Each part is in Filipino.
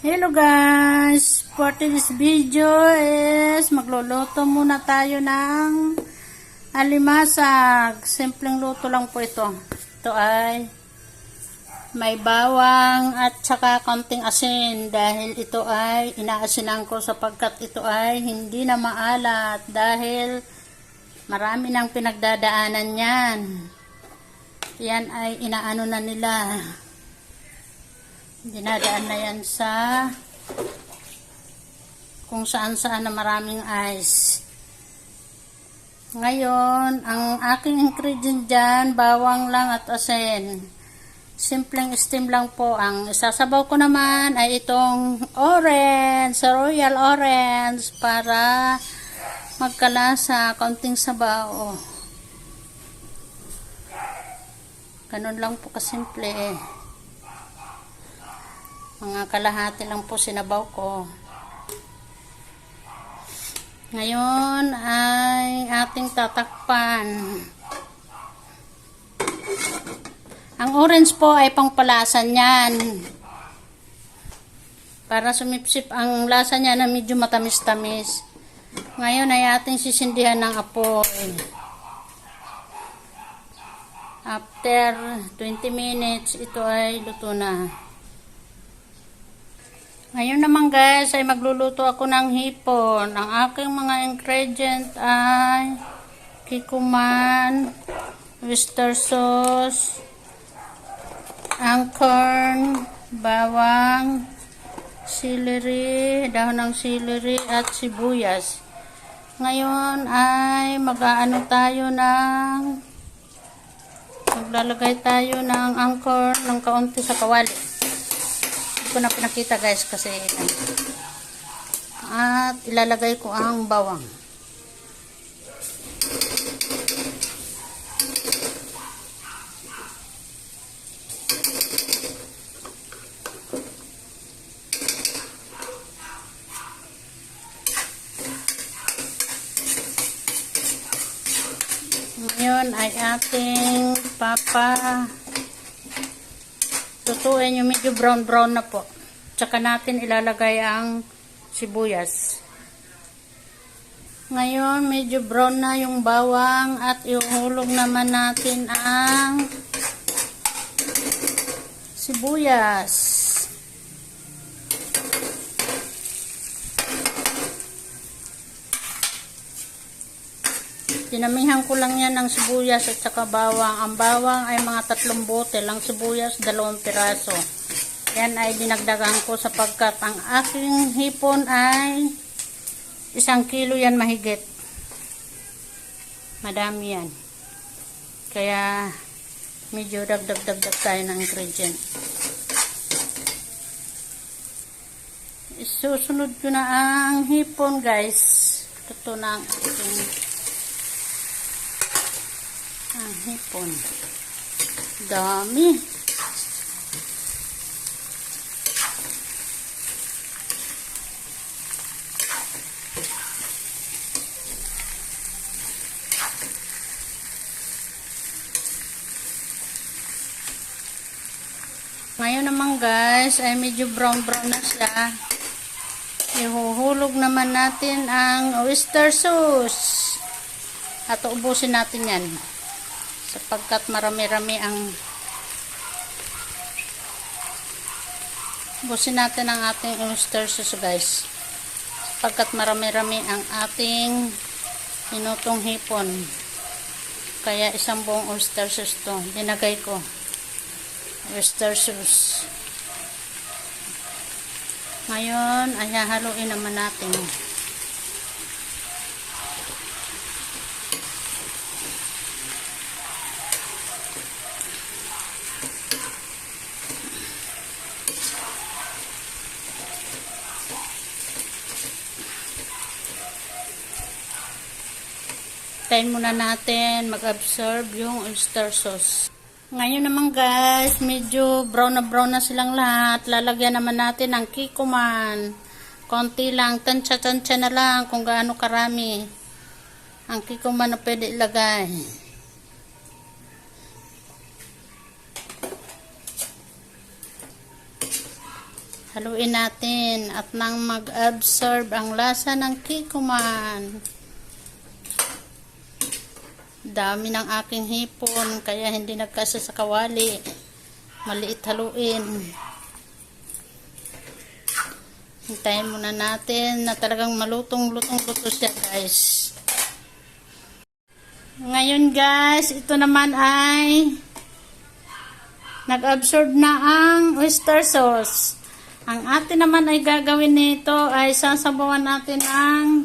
Hello guys! For this video is magluluto muna tayo ng alimasag. Simpleng luto lang po ito. Ito ay may bawang at saka konting asin dahil ito ay inaasinan ko sapagkat ito ay hindi na maalat dahil marami nang pinagdadaanan yan. Yan ay inaano na nila. Dinadaan na yan sa kung saan-saan na maraming ice. Ngayon, ang aking ingredient dyan, bawang lang at asin. Simpleng steam lang po. Ang isasabaw ko naman ay itong orange, royal orange, para magkalasa, kaunting sabaw. Ganun lang po kasimple eh. Mga kalahati lang po sinabaw ko. Ngayon ay ating tatakpan. Ang orange po ay pangpalasan yan. Para sumipsip ang lasa niya na medyo matamis-tamis. Ngayon ay ating sisindihan ng apoy. After 20 minutes, ito ay luto na. Ngayon naman guys, ay magluluto ako ng hipon. Ang aking mga ingredient ay kikuman, oyster sauce, angkorn, bawang, celery, dahon ng celery at sibuyas. Ngayon ay maglalagay tayo ng angkorn ng kaunti sa kawali. Ko na pinakita guys kasi at ilalagay ko ang bawang. Ngayon ay ating tutuin yung medyo brown na po. Tsaka natin ilalagay ang sibuyas. Ngayon medyo brown na yung bawang at ihulog naman natin ang sibuyas. Dinamihan ko lang yan ng sibuyas at saka bawang. Ang bawang ay mga 3 bote lang, sibuyas 2 piraso. Yan ay dinagdagan ko sapagkat ang aking hipon ay 1 kilo yan mahigit. Madami yan. Kaya medyo dagdag tayo ng ingredient. Isusunod ko na ang hipon guys. Ito na ang aking hipon. Dami. Ngayon naman guys ay medyo brown na siya. Ihuhulog naman natin ang oyster sauce. At ubusin natin yan. Sapagkat marami-rami ang ubusin natin ang ating oyster sauce guys. Sapagkat marami-rami ang ating inutong hipon. Kaya 1 buong oyster sauce to. Dinagay ko. Oyster sauce. Ngayon ay hahaluin naman natin. Tayin muna natin mag-absorb yung oyster sauce. Ngayon naman guys, medyo brown na silang lahat. Lalagyan naman natin ng kikuman. Konti lang, tansya na lang kung gaano karami ang kikuman na pwede ilagay. Haluin natin at nang mag-absorb ang lasa ng kikuman. Dami ng aking hipon kaya hindi nagkasya sa kawali. Maliit haluin. Hintayin muna natin na talagang malutong-luto siya, guys. Ngayon, guys, ito naman ay nag-absorb na ang oyster sauce. Ang atin naman ay gagawin nito ay sasabawan natin ang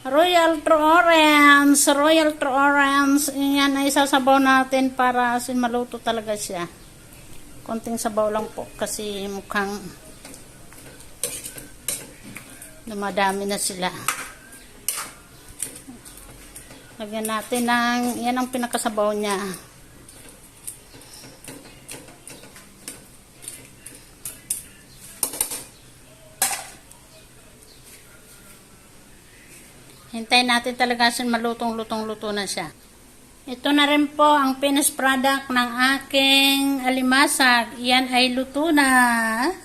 Royal True Orange. Royal True Orange. Yan ay sasabaw natin para maluto talaga siya. Konting sabaw lang po kasi mukhang dumadami na sila. Lagyan natin ng, yan ang pinakasabaw niya. Hintayin natin talaga siya malutong-luto na siya. Ito na rin po ang finished product ng aking alimasag. Yan ay luto na.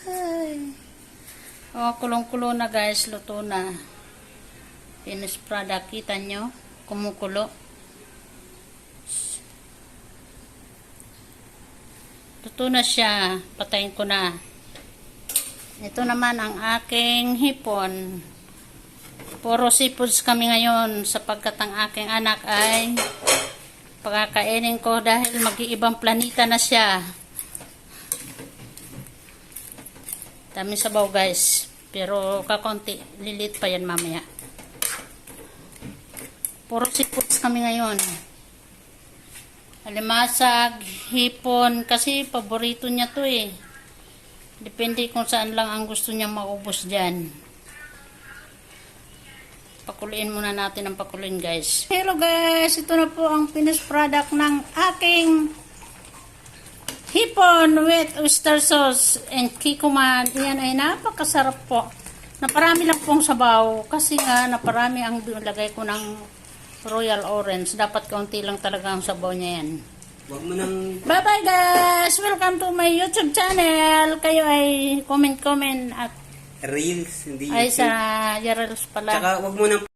Ay. Oh, kulong-kulo na guys, luto na. Finished product, kita nyo? Kumukulo. Luto na siya. Patayin ko na. Ito naman ang aking hipon. Puro seafoods kami ngayon sapagkat ang aking anak ay pagkakainin ko dahil mag-iibang planeta na siya. Daming sabaw guys. Pero kakonti. Lilit pa yan mamaya. Puro seafoods kami ngayon. Alimasag, hipon. Kasi paborito niya to eh. Depende kung saan lang ang gusto niya maubos dyan. Pakuliin muna natin ang pakuliin guys. Hello guys, ito na po ang finished product ng aking hipon with oyster sauce and kikuman. Yan ay napakasarap po. Naparami lang pong sabaw kasi nga naparami ang lagay ko ng Royal Orange. Dapat kaunti lang talaga ang sabaw niya yan. Wag mo nang... Bye bye guys! Welcome to my YouTube channel. Kayo ay comment at Reels, hindi ay YouTube. sa Yarels pala. Tsaka wag mo nang